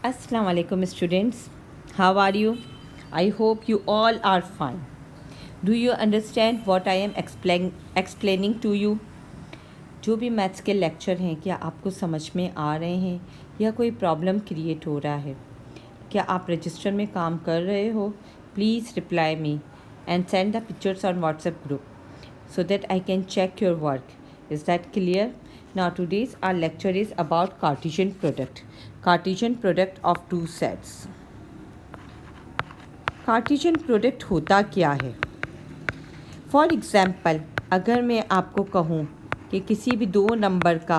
Assalamu alaikum students. How are you? I hope you all are fine. Do you understand what I am explaining to you? जो भी maths के lecture हैं क्या आपको समझ में आ रहे हैं या कोई प्रॉब्लम क्रिएट हो रहा है? क्या आप रजिस्टर में काम कर रहे हो? Please reply me and send the pictures on WhatsApp group so that I can check your work. Is that clear? Now today's our lecture is about Cartesian product. Cartesian product of two sets. Cartesian product होता क्या है? For example अगर मैं आपको कहूँ कि किसी भी दो नंबर का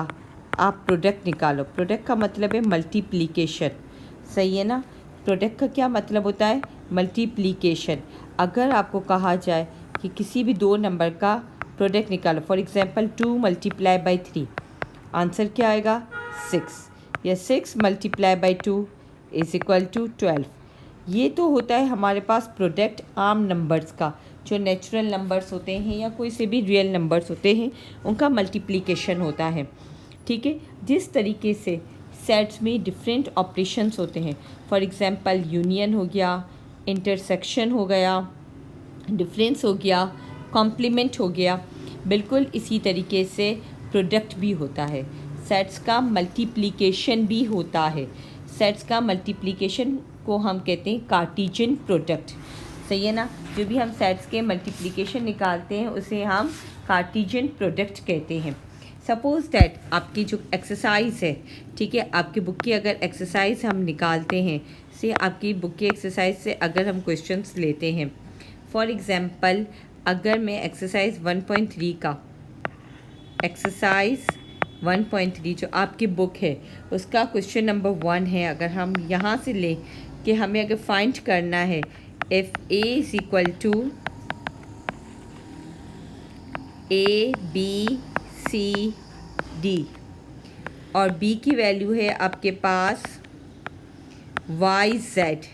आप प्रोडक्ट निकालो, प्रोडक्ट का मतलब है मल्टीप्लिकेशन, सही है ना? प्रोडक्ट का क्या मतलब होता है? मल्टीप्लिकेशन। अगर आपको कहा जाए कि किसी भी दो नंबर का प्रोडक्ट निकालो, for example 2 multiply by 3, answer क्या आएगा? 6 या 6 multiply by 2 is equal to 12। ये तो होता है हमारे पास प्रोडक्ट आम नंबर्स का, जो नेचुरल नंबर्स होते हैं या कोई से भी रियल नंबर्स होते हैं उनका मल्टीप्लिकेशन होता है। ठीक है, जिस तरीके से सेट्स में डिफरेंट ऑपरेशंस होते हैं, फॉर एग्ज़ाम्पल यूनियन हो गया, इंटरसेक्शन हो गया, डिफरेंस हो गया, कॉम्प्लीमेंट हो गया, बिल्कुल इसी तरीके से प्रोडक्ट भी होता है, सेट्स का मल्टीप्लिकेशन भी होता है। सेट्स का मल्टीप्लिकेशन को हम कहते हैं कार्टेशियन प्रोडक्ट, सही है ना? जो भी हम सेट्स के मल्टीप्लिकेशन निकालते हैं उसे हम कार्टेशियन प्रोडक्ट कहते हैं। सपोज़ दैट आपकी जो एक्सरसाइज है, ठीक है, आपकी बुक की अगर एक्सरसाइज हम निकालते हैं, से आपकी बुक की एक्सरसाइज से अगर हम क्वेश्चंस लेते हैं, फॉर एग्ज़ाम्पल अगर मैं एक्सरसाइज 1.3 का एक्सरसाइज 1.3 जो आपकी बुक है उसका क्वेश्चन नंबर 1 है, अगर हम यहाँ से लें कि हमें अगर फाइंड करना है if A is equal to ABCD और B की वैल्यू है आपके पास YZ।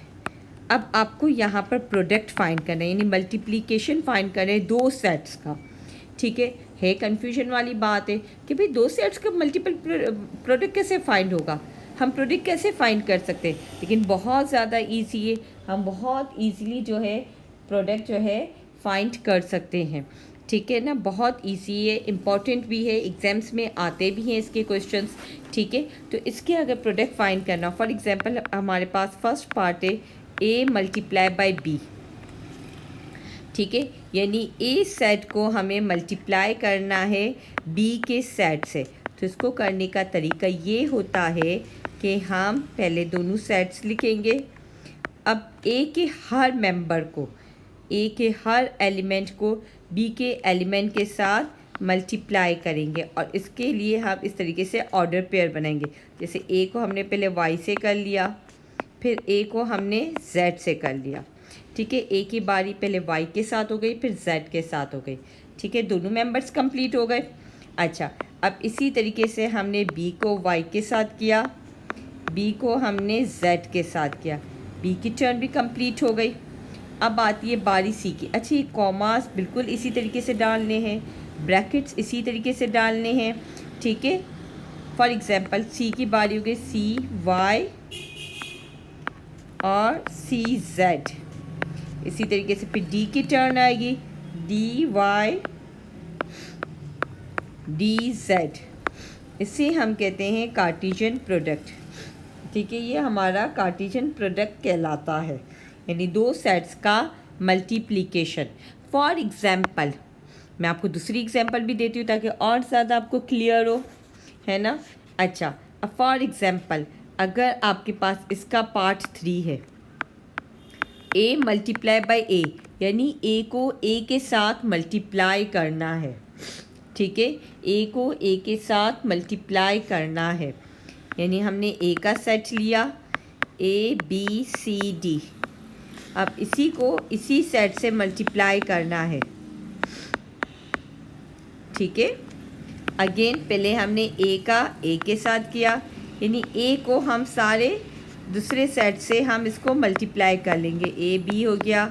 अब आपको यहाँ पर प्रोडक्ट फाइंड करना है, यानी मल्टीप्लिकेशन फाइंड करना है दो सेट्स का। ठीक है कन्फ्यूजन वाली बात है कि भाई दो सेट्स का मल्टीपल प्रोडक्ट कैसे फाइंड होगा, हम प्रोडक्ट कैसे फाइंड कर सकते हैं? लेकिन बहुत ज़्यादा ईजी है, हम बहुत ईजीली जो है प्रोडक्ट जो है फाइंड कर सकते हैं। ठीक है ना, बहुत इजी है, इम्पॉर्टेंट भी है, एग्जाम्स में आते भी हैं इसके क्वेश्चंस। ठीक है, तो इसके अगर प्रोडक्ट फाइंड करना, फॉर एग्जांपल हमारे पास फर्स्ट पार्ट है A मल्टीप्लाई बाई B। ठीक है, यानी A सेट को हमें मल्टीप्लाई करना है B के सेट से। तो इसको करने का तरीका ये होता है कि हम पहले दोनों सेट्स लिखेंगे। अब A के हर मेंबर को, A के हर एलिमेंट को B के एलिमेंट के साथ मल्टीप्लाई करेंगे और इसके लिए हम इस तरीके से ऑर्डर पेयर बनाएंगे। जैसे A को हमने पहले Y से कर लिया, फिर A को हमने Z से कर लिया। ठीक है, A की बारी पहले Y के साथ हो गई, फिर Z के साथ हो गई। ठीक है, दोनों मेंबर्स कंप्लीट हो गए। अच्छा, अब इसी तरीके से हमने B को Y के साथ किया, B को हमने Z के साथ किया, B की टर्न भी कंप्लीट हो गई। अब आती है बारी C की। अच्छा, ये कॉमास बिल्कुल इसी तरीके से डालने हैं, ब्रैकेट्स इसी तरीके से डालने हैं। ठीक है, फॉर एग्ज़ाम्पल C की बारी हो गई CY और CZ। इसी तरीके से फिर D की टर्न आएगी DY DZ। इसे हम कहते हैं कार्टेशियन प्रोडक्ट। ठीक है, ये हमारा कार्टेशियन प्रोडक्ट कहलाता है, यानी दो सेट्स का मल्टीप्लिकेशन। फॉर एग्ज़ाम्पल मैं आपको दूसरी एग्जाम्पल भी देती हूँ ताकि और ज़्यादा आपको क्लियर हो, है ना? अच्छा, अब फॉर एग्ज़ाम्पल अगर आपके पास इसका पार्ट 3 है, A मल्टीप्लाई बाई A, यानी A को A के साथ मल्टीप्लाई करना है। ठीक है, A को A के साथ मल्टीप्लाई करना है, यानी हमने A का सेट लिया ABCD, अब इसी को इसी सेट से मल्टीप्लाई करना है। ठीक है, अगेन पहले हमने A का A के साथ किया, यानी A को हम सारे दूसरे सेट से हम इसको मल्टीप्लाई कर लेंगे। AB हो गया,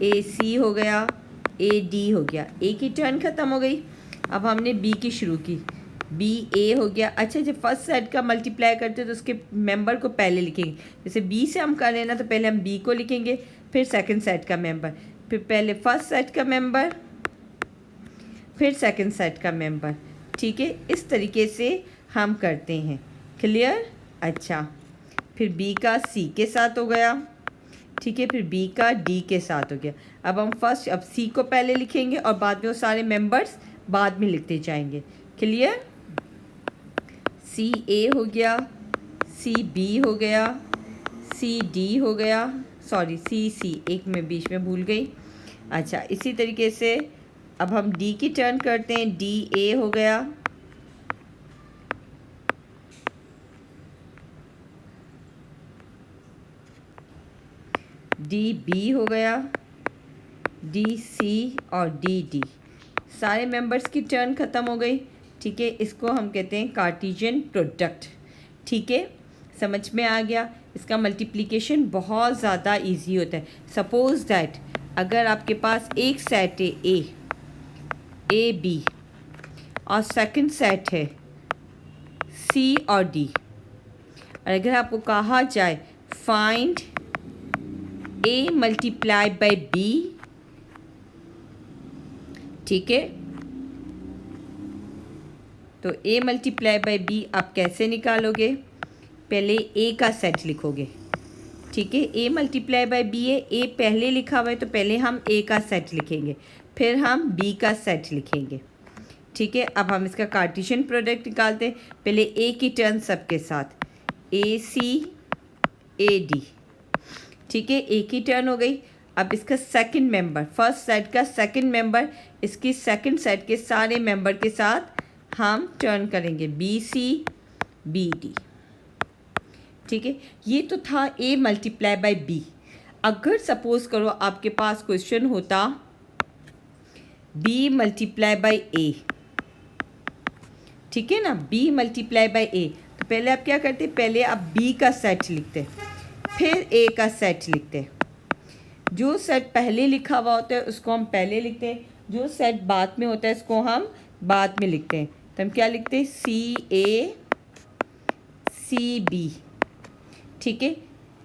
AC हो गया, AD हो गया। A की टर्न ख़त्म हो गई। अब हमने B की शुरू की, बी ए हो गया। अच्छा, जब फर्स्ट सेट का मल्टीप्लाई करते हैं तो उसके मेंबर को पहले लिखेंगे। जैसे बी से हम कर रहे हैं ना, तो पहले हम बी को लिखेंगे, फिर सेकंड सेट का मेंबर, फिर पहले फर्स्ट सेट का मेंबर, फिर सेकंड सेट का मेंबर। ठीक है, इस तरीके से हम करते हैं। क्लियर? अच्छा, फिर बी का सी के साथ हो गया। ठीक है, फिर बी का डी के साथ हो गया। अब सी को पहले लिखेंगे और बाद में वो सारे मेंबर्स बाद में लिखते जाएंगे। क्लियर? सी ए हो गया, सी बी हो गया, सी डी हो गया, सॉरी सी एक में बीच में भूल गई। अच्छा, इसी तरीके से अब हम डी की टर्न करते हैं। डी ए हो गया, डी बी हो गया, डी सी और डी डी। सारे मेंबर्स की टर्न ख़त्म हो गई। ठीक है, इसको हम कहते हैं कार्टेशियन प्रोडक्ट। ठीक है, समझ में आ गया? इसका मल्टीप्लिकेशन बहुत ज़्यादा इजी होता है। सपोज़ दैट अगर आपके पास एक सेट है ए बी और सेकंड सेट है सी और डी, और अगर आपको कहा जाए find A multiply by B, ठीक है, तो ए मल्टीप्लाई बाय बी आप कैसे निकालोगे? पहले ए का सेट लिखोगे। ठीक है, ए मल्टीप्लाई बाय बी है, ए पहले लिखा हुआ है तो पहले हम ए का सेट लिखेंगे, फिर हम बी का सेट लिखेंगे। ठीक है, अब हम इसका कार्टेशियन प्रोडक्ट निकालते हैं। पहले ए की टर्न सबके साथ, ए सी ए डी। ठीक है, ए की टर्न हो गई। अब इसका सेकंड मेंबर, फर्स्ट सेट का सेकंड मेंबर, इसकी सेकंड सेट के सारे मेंबर के साथ हम टर्न करेंगे, बी सी बी डी। ठीक है, ये तो था ए मल्टीप्लाई बाय बी। अगर सपोज करो आपके पास क्वेश्चन होता बी मल्टीप्लाई बाय ए, ठीक है ना, बी मल्टीप्लाई बाय ए, तो पहले आप क्या करते? पहले आप बी का सेट लिखते, फिर ए का सेट लिखते। जो सेट पहले लिखा हुआ होता है उसको हम पहले लिखते हैं, जो सेट बाद में होता है इसको हम बाद में लिखते हैं। तो हम क्या लिखते हैं? सी ए सी बी। ठीक है,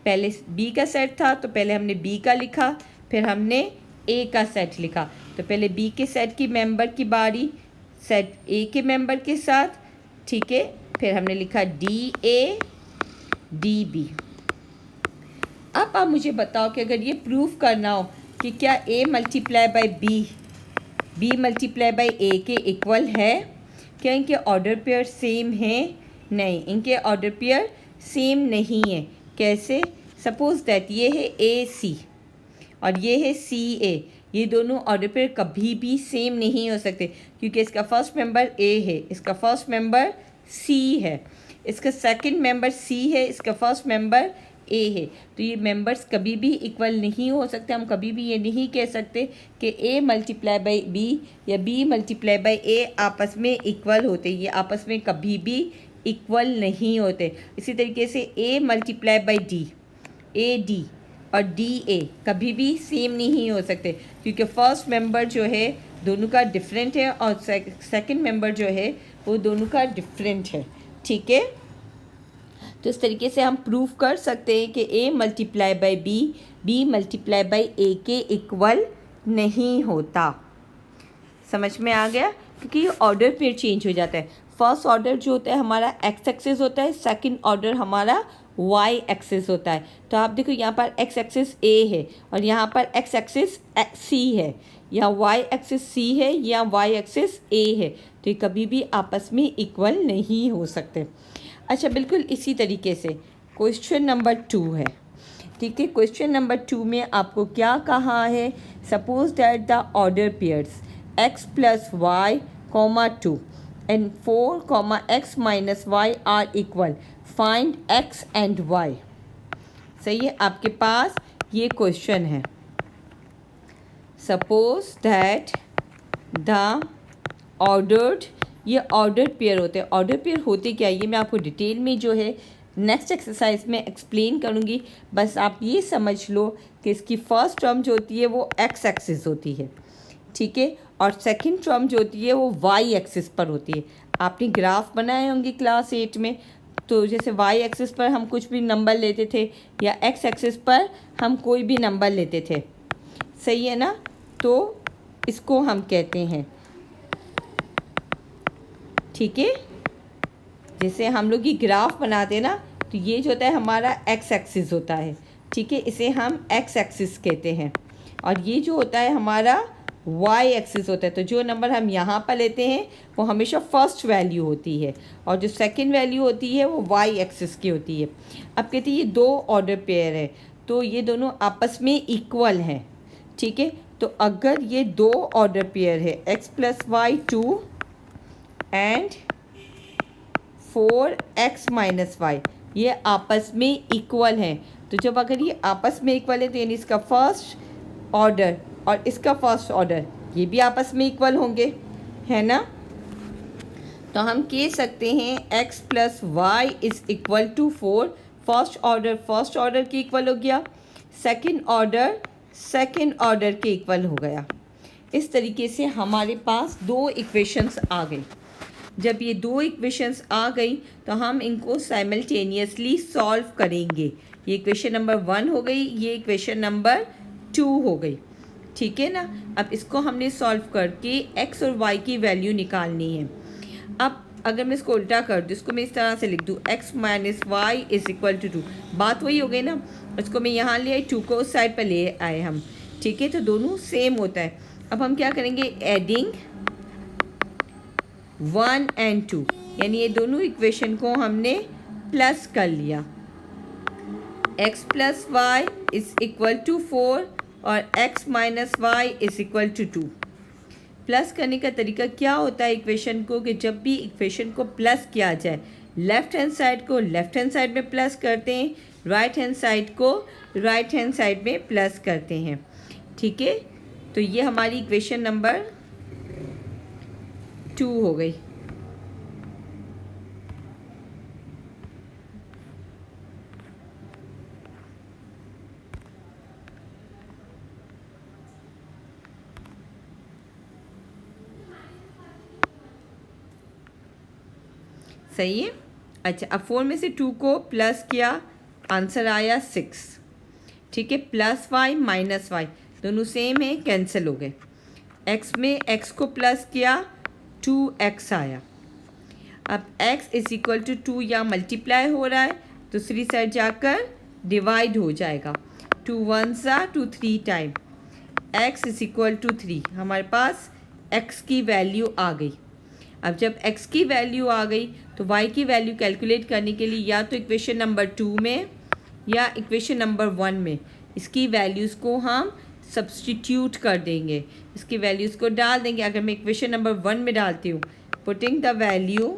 पहले बी का सेट था तो पहले हमने बी का लिखा, फिर हमने ए का सेट लिखा। तो पहले बी के सेट की मेंबर की बारी सेट ए के मेंबर के साथ। ठीक है, फिर हमने लिखा डी ए डी बी। अब आप मुझे बताओ कि अगर ये प्रूफ करना हो कि क्या A multiply by B multiply by A के इक्वल है, क्या इनके ऑर्डर पेयर सेम हैं? नहीं, इनके ऑर्डर पेयर सेम नहीं है। कैसे? सपोज दैट ये है ए सी और ये है सी ए, ये दोनों ऑर्डर पेयर कभी भी सेम नहीं हो सकते, क्योंकि इसका फर्स्ट मेंबर ए है, इसका फर्स्ट मेंबर सी है, इसका सेकंड मेंबर सी है, इसका फर्स्ट मेंबर ए है। तो ये मेंबर्स कभी भी इक्वल नहीं हो सकते। हम कभी भी ये नहीं कह सकते कि ए मल्टीप्लाई बाई बी या बी मल्टीप्लाई बाई ए आपस में इक्वल होते, ये आपस में कभी भी इक्वल नहीं होते। इसी तरीके से A multiply by D, A D और डी ए कभी भी सेम नहीं हो सकते, क्योंकि फर्स्ट मेंबर जो है दोनों का डिफरेंट है और सेकंड मेंबर जो है वो दोनों का डिफरेंट है। ठीक है, तो इस तरीके से हम प्रूफ कर सकते हैं कि A multiply by B multiply by A के इक्वल नहीं होता। समझ में आ गया? क्योंकि ये ऑर्डर फिर चेंज हो जाता है। फर्स्ट ऑर्डर जो होता है हमारा एक्स एक्सिस होता है, सेकंड ऑर्डर हमारा वाई एक्सिस होता है। तो आप देखो यहाँ पर एक्स एक्सिस ए है और यहाँ पर एक्स एक्सिस सी है, या वाई एक्सिस सी है या वाई एक्सिस ए है, तो ये कभी भी आपस में इक्वल नहीं हो सकते। अच्छा, बिल्कुल इसी तरीके से क्वेश्चन नंबर 2 है। ठीक है, क्वेश्चन नंबर 2 में आपको क्या कहा है? Suppose that the order pairs x plus Y comma 2 and 4 comma x minus Y are equal, find x and y। सही है, आपके पास ये क्वेश्चन है। सपोज दैट द ऑर्डर्ड, ये ऑर्डर पेयर होते हैं। ऑर्डर पेयर होते क्या, ये मैं आपको डिटेल में जो है नेक्स्ट एक्सरसाइज में एक्सप्लेन करूँगी। बस आप ये समझ लो कि इसकी फर्स्ट टर्म जो होती है वो एक्स एक्सिस होती है, ठीक है। और सेकंड टर्म जो होती है वो वाई एक्सिस पर होती है। आपने ग्राफ बनाए होंगे क्लास 8 में, तो जैसे वाई एक्सिस पर हम कुछ भी नंबर लेते थे या एक्स एक्सिस पर हम कोई भी नंबर लेते थे, सही है ना। तो इसको हम कहते हैं, ठीक है, जैसे हम लोग ये ग्राफ बनाते हैं ना, तो ये जो होता है हमारा एक्स एक्सिस होता है, ठीक है, इसे हम एक्स एक्सिस कहते हैं। और ये जो होता है हमारा वाई एक्सिस होता है। तो जो नंबर हम यहाँ पर लेते हैं वो हमेशा फर्स्ट वैल्यू होती है, और जो सेकंड वैल्यू होती है वो वाई एक्सिस की होती है। अब कहते हैं ये दो ऑर्डर पेयर है, तो ये दोनों आपस में इक्वल हैं, ठीक है। तो अगर ये दो ऑर्डर पेयर है X plus Y 2 and 4x minus Y, ये आपस में इक्वल हैं, तो जब अगर ये आपस में इक्वल है तो यानी इसका फर्स्ट ऑर्डर और इसका फर्स्ट ऑर्डर ये भी आपस में इक्वल होंगे, है ना। तो हम कह सकते हैं x plus Y is equal to 4। First order के इक्वल हो गया, सेकंड ऑर्डर के इक्वल हो गया। इस तरीके से हमारे पास दो इक्वेशंस आ गई। जब ये दो इक्वेशंस आ गई तो हम इनको साइमल्टेनियसली सॉल्व करेंगे। ये इक्वेशन नंबर 1 हो गई, ये इक्वेशन नंबर 2 हो गई, ठीक है ना। अब इसको हमने सॉल्व करके x और y की वैल्यू निकालनी है। अब अगर मैं इसको उल्टा कर दूँ, इसको मैं इस तरह से लिख दूँ x minus Y is equal to 2, बात वही हो गई ना। इसको मैं यहाँ ले आई, 2 को उस साइड पर ले आए हम, ठीक है, तो दोनों सेम होता है। अब हम क्या करेंगे, एडिंग 1 एंड 2, यानी ये दोनों इक्वेशन को हमने प्लस कर लिया। x plus Y is equal to 4 और x minus Y is equal to 2। Plus करने का तरीका क्या होता है इक्वेशन को, कि जब भी इक्वेशन को प्लस किया जाए, लेफ़्ट हैंड साइड को लेफ़्ट हैंड साइड में प्लस करते हैं, राइट हैंड साइड को राइट हैंड साइड में प्लस करते हैं, ठीक है। तो ये हमारी इक्वेशन नंबर 2 हो गई। सही है। अच्छा, अब 4 में से 2 को प्लस किया, आंसर आया 6, ठीक है। प्लस वाई माइनस वाई दोनों सेम है, कैंसिल हो गए। x में x को प्लस किया, 2x आया। अब x इज इक्वल टू 2 या मल्टीप्लाई हो रहा है, दूसरी साइड जाकर डिवाइड हो जाएगा। 2 1 2 3 time x is equal to 3, हमारे पास x की वैल्यू आ गई। अब जब x की वैल्यू आ गई तो y की वैल्यू कैलकुलेट करने के लिए या तो इक्वेशन नंबर 2 में या इक्वेशन नंबर 1 में इसकी वैल्यूज़ को हम सब्सटीट्यूट कर देंगे, इसकी वैल्यूज़ को डाल देंगे। अगर मैं इक्वेशन नंबर 1 में डालती हूँ, putting the value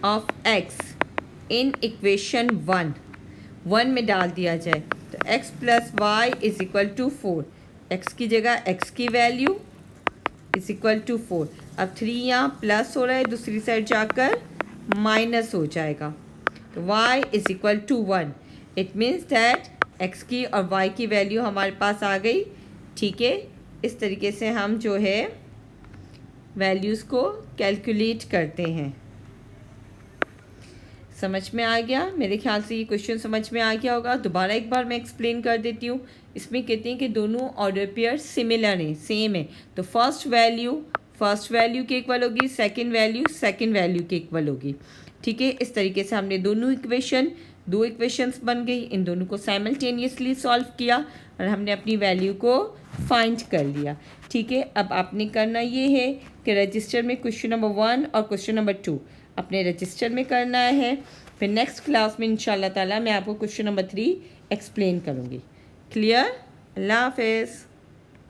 of x in equation 1 में डाल दिया जाए तो x plus Y is equal to 4, x की जगह x की वैल्यू इज़ इक्वल टू 4। अब 3 यहाँ प्लस हो रहा है, दूसरी साइड जाकर माइनस हो जाएगा, तो y is equal to 1। It means that x की और y की वैल्यू हमारे पास आ गई, ठीक है। इस तरीके से हम जो है वैल्यूज़ को कैलकुलेट करते हैं। समझ में आ गया? मेरे ख्याल से ये क्वेश्चन समझ में आ गया होगा। दोबारा एक बार मैं एक्सप्लेन कर देती हूँ। इसमें कहते हैं कि दोनों ऑर्डर पेयर सिमिलर हैं, सेम है, तो फर्स्ट वैल्यू के इक्वल होगी, सेकंड वैल्यू के इक्वल होगी, ठीक है। इस तरीके से हमने दो इक्वेशंस बन गई, इन दोनों को साइमल्टेनियसली सॉल्व किया और हमने अपनी वैल्यू को फाइंड कर लिया, ठीक है। अब आपने करना ये है कि रजिस्टर में क्वेश्चन नंबर 1 और क्वेश्चन नंबर 2 अपने रजिस्टर में करना है। फिर नेक्स्ट क्लास में इंशाल्लाह ताला मैं आपको क्वेश्चन नंबर 3 एक्सप्लेन करूँगी। क्लियर? अल्लाह हाफ़िज़।